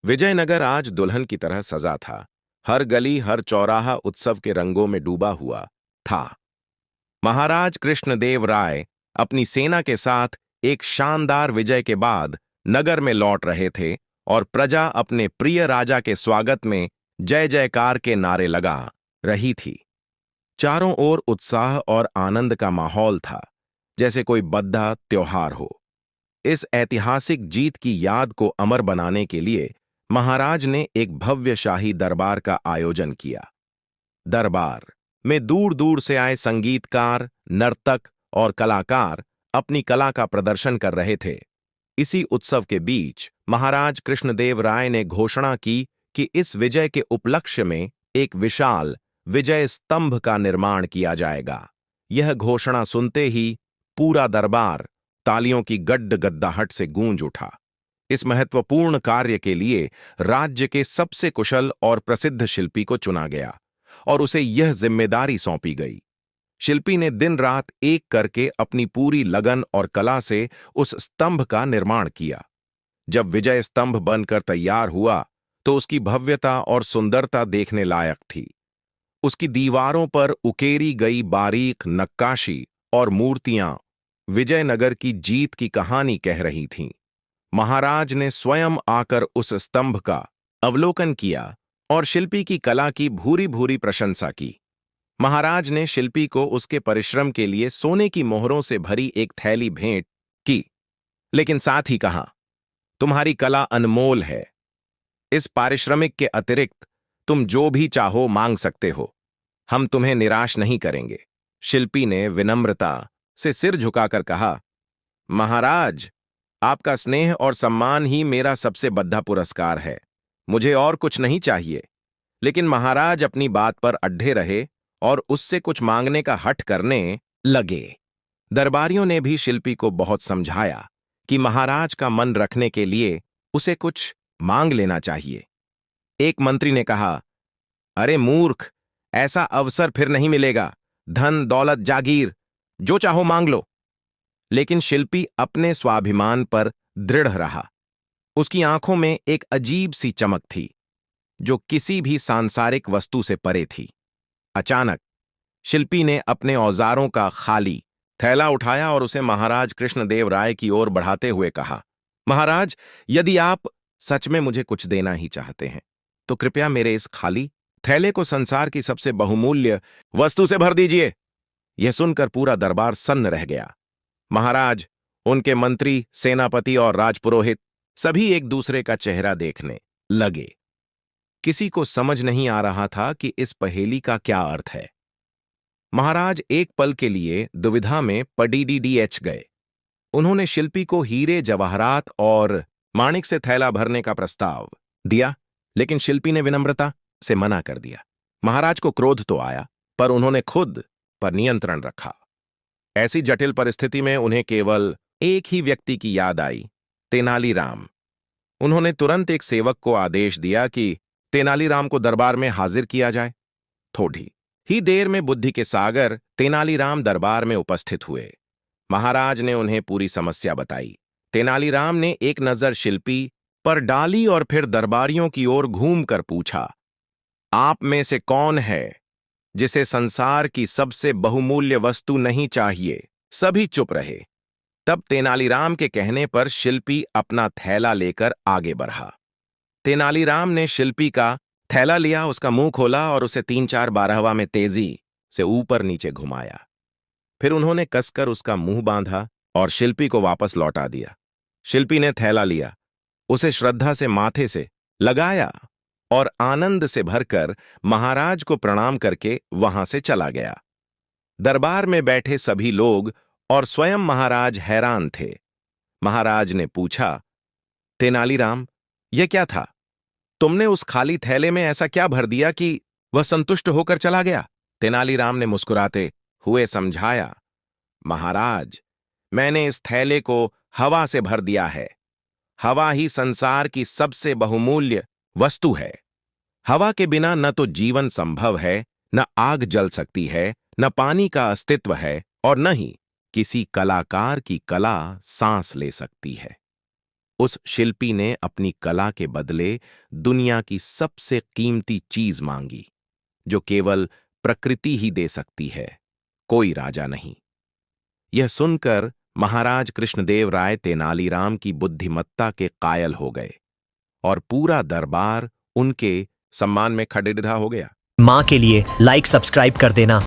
विजयनगर आज दुल्हन की तरह सजा था। हर गली, हर चौराहा उत्सव के रंगों में डूबा हुआ था। महाराज कृष्णदेव राय अपनी सेना के साथ एक शानदार विजय के बाद नगर में लौट रहे थे और प्रजा अपने प्रिय राजा के स्वागत में जय जयकार के नारे लगा रही थी। चारों ओर उत्साह और आनंद का माहौल था, जैसे कोई बड़ा त्योहार हो। इस ऐतिहासिक जीत की याद को अमर बनाने के लिए महाराज ने एक भव्य शाही दरबार का आयोजन किया। दरबार में दूर दूर से आए संगीतकार, नर्तक और कलाकार अपनी कला का प्रदर्शन कर रहे थे। इसी उत्सव के बीच महाराज कृष्णदेव राय ने घोषणा की कि इस विजय के उपलक्ष्य में एक विशाल विजय स्तंभ का निर्माण किया जाएगा। यह घोषणा सुनते ही पूरा दरबार तालियों की गद्गदाहट से गूंज उठा। इस महत्वपूर्ण कार्य के लिए राज्य के सबसे कुशल और प्रसिद्ध शिल्पी को चुना गया और उसे यह जिम्मेदारी सौंपी गई। शिल्पी ने दिन रात एक करके अपनी पूरी लगन और कला से उस स्तंभ का निर्माण किया। जब विजय स्तंभ बनकर तैयार हुआ तो उसकी भव्यता और सुंदरता देखने लायक थी। उसकी दीवारों पर उकेरी गई बारीक नक्काशी और मूर्तियां विजयनगर की जीत की कहानी कह रही थीं। महाराज ने स्वयं आकर उस स्तंभ का अवलोकन किया और शिल्पी की कला की भूरी भूरी प्रशंसा की। महाराज ने शिल्पी को उसके परिश्रम के लिए सोने की मोहरों से भरी एक थैली भेंट की, लेकिन साथ ही कहा, तुम्हारी कला अनमोल है। इस पारिश्रमिक के अतिरिक्त तुम जो भी चाहो मांग सकते हो, हम तुम्हें निराश नहीं करेंगे। शिल्पी ने विनम्रता से सिर झुकाकर कहा, महाराज, आपका स्नेह और सम्मान ही मेरा सबसे बड़ा पुरस्कार है। मुझे और कुछ नहीं चाहिए। लेकिन महाराज अपनी बात पर अड्ढे रहे और उससे कुछ मांगने का हठ करने लगे। दरबारियों ने भी शिल्पी को बहुत समझाया कि महाराज का मन रखने के लिए उसे कुछ मांग लेना चाहिए। एक मंत्री ने कहा, अरे मूर्ख, ऐसा अवसर फिर नहीं मिलेगा। धन, दौलत, जागीर, जो चाहो मांग लो। लेकिन शिल्पी अपने स्वाभिमान पर दृढ़ रहा। उसकी आंखों में एक अजीब सी चमक थी, जो किसी भी सांसारिक वस्तु से परे थी। अचानक शिल्पी ने अपने औजारों का खाली थैला उठाया और उसे महाराज कृष्णदेव राय की ओर बढ़ाते हुए कहा, महाराज, यदि आप सच में मुझे कुछ देना ही चाहते हैं, तो कृपया मेरे इस खाली थैले को संसार की सबसे बहुमूल्य वस्तु से भर दीजिए। यह सुनकर पूरा दरबार सन्न रह गया। महाराज, उनके मंत्री, सेनापति और राजपुरोहित सभी एक दूसरे का चेहरा देखने लगे। किसी को समझ नहीं आ रहा था कि इस पहेली का क्या अर्थ है। महाराज एक पल के लिए दुविधा में पडीडीएच गए। उन्होंने शिल्पी को हीरे, जवाहरात और माणिक से थैला भरने का प्रस्ताव दिया, लेकिन शिल्पी ने विनम्रता से मना कर दिया। महाराज को क्रोध तो आया, पर उन्होंने खुद पर नियंत्रण रखा। ऐसी जटिल परिस्थिति में उन्हें केवल एक ही व्यक्ति की याद आई, तेनालीराम। उन्होंने तुरंत एक सेवक को आदेश दिया कि तेनालीराम को दरबार में हाजिर किया जाए। थोड़ी ही देर में बुद्धि के सागर तेनालीराम दरबार में उपस्थित हुए। महाराज ने उन्हें पूरी समस्या बताई। तेनालीराम ने एक नजर शिल्पी पर डाली और फिर दरबारियों की ओर घूमकर पूछा, आप में से कौन है जिसे संसार की सबसे बहुमूल्य वस्तु नहीं चाहिए? सभी चुप रहे। तब तेनालीराम के कहने पर शिल्पी अपना थैला लेकर आगे बढ़ा। तेनालीराम ने शिल्पी का थैला लिया, उसका मुंह खोला और उसे 3-4 बार हवा में तेजी से ऊपर नीचे घुमाया। फिर उन्होंने कसकर उसका मुंह बांधा और शिल्पी को वापस लौटा दिया। शिल्पी ने थैला लिया, उसे श्रद्धा से माथे से लगाया और आनंद से भरकर महाराज को प्रणाम करके वहां से चला गया। दरबार में बैठे सभी लोग और स्वयं महाराज हैरान थे। महाराज ने पूछा, तेनालीराम, यह क्या था? तुमने उस खाली थैले में ऐसा क्या भर दिया कि वह संतुष्ट होकर चला गया? तेनालीराम ने मुस्कुराते हुए समझाया, महाराज, मैंने इस थैले को हवा से भर दिया है। हवा ही संसार की सबसे बहुमूल्य वस्तु है। हवा के बिना न तो जीवन संभव है, न आग जल सकती है, न पानी का अस्तित्व है और न ही किसी कलाकार की कला सांस ले सकती है। उस शिल्पी ने अपनी कला के बदले दुनिया की सबसे कीमती चीज मांगी, जो केवल प्रकृति ही दे सकती है, कोई राजा नहीं। यह सुनकर महाराज कृष्णदेव राय तेनालीराम की बुद्धिमत्ता के कायल हो गए और पूरा दरबार उनके सम्मान में खड़ेरिहा हो गया। माँ के लिए लाइक सब्सक्राइब कर देना।